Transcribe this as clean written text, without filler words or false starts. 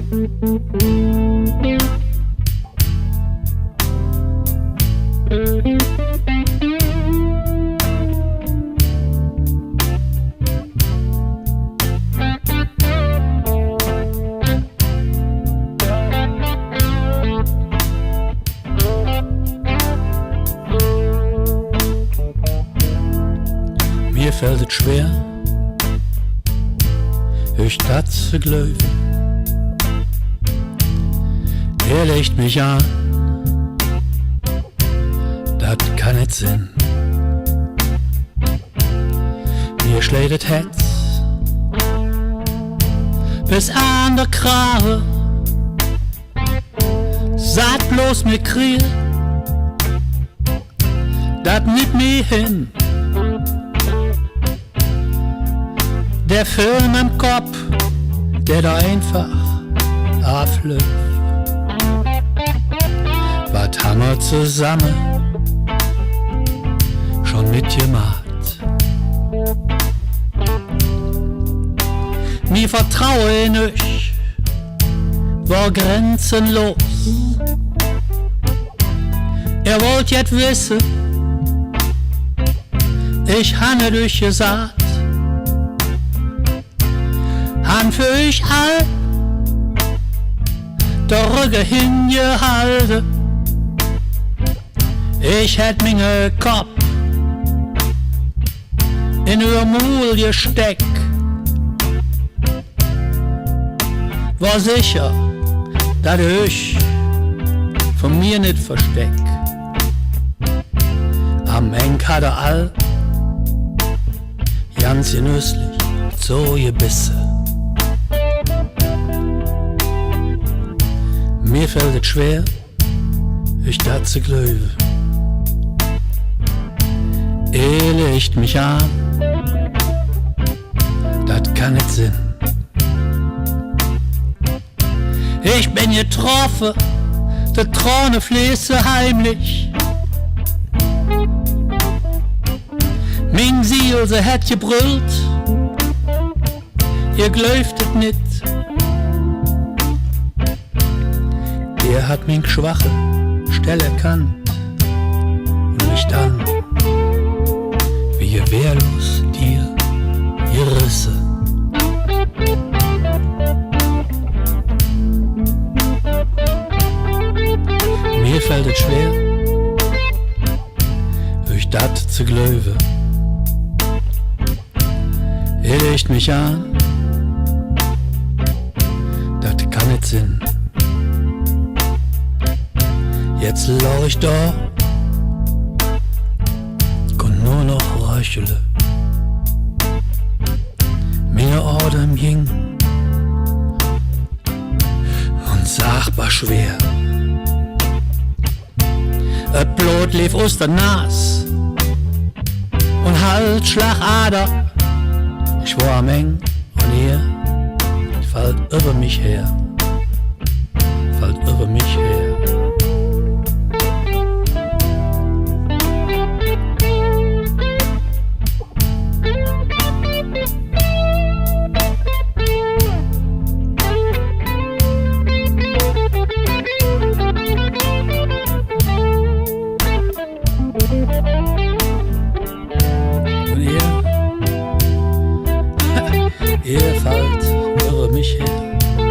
Mir fällt es schwer, euch das zu glauben. Legt mich an, das kann nicht sein. Mir schlägt das Herz bis an der Krahe, sagt bloß mir Krieg, das nimmt mich hin. Der Film im Kopf, der da einfach abläuft. Was haben wir zusammen schon mitgemacht? Mir vertraue in euch, war grenzenlos. Ihr wollt jetzt wissen, ich habe euch gesagt, han für euch all der Rücken hingehalten. Ich hätt minge Kopf in ihr Maul gesteckt. War sicher, dass ich von mir nicht versteck. Am Eng hat all ganz genüsslich so gebissen. Mir fällt es schwer, euch das zu glauben. Legt mich an, das kann nicht sein. Ich bin getroffen, die Träne fließen heimlich. Mein Siel, sie hat gebrüllt, ihr glaubt es nicht. Ihr hat mein schwache Stelle erkannt und mich dann wie wehrlos dir gerissen. Mir fällt es schwer, euch das zu glauben. Ihr legt mich an, das kann nicht sein. Jetzt lau ich da, kon nur noch räuchele. Meine Atem ging und sagbar schwer. Et Blut lief aus der Nas und halt Schlagader. Ich war am Eng und ihr fällt über mich her, fällt über mich her. Ihr fallt über mich her.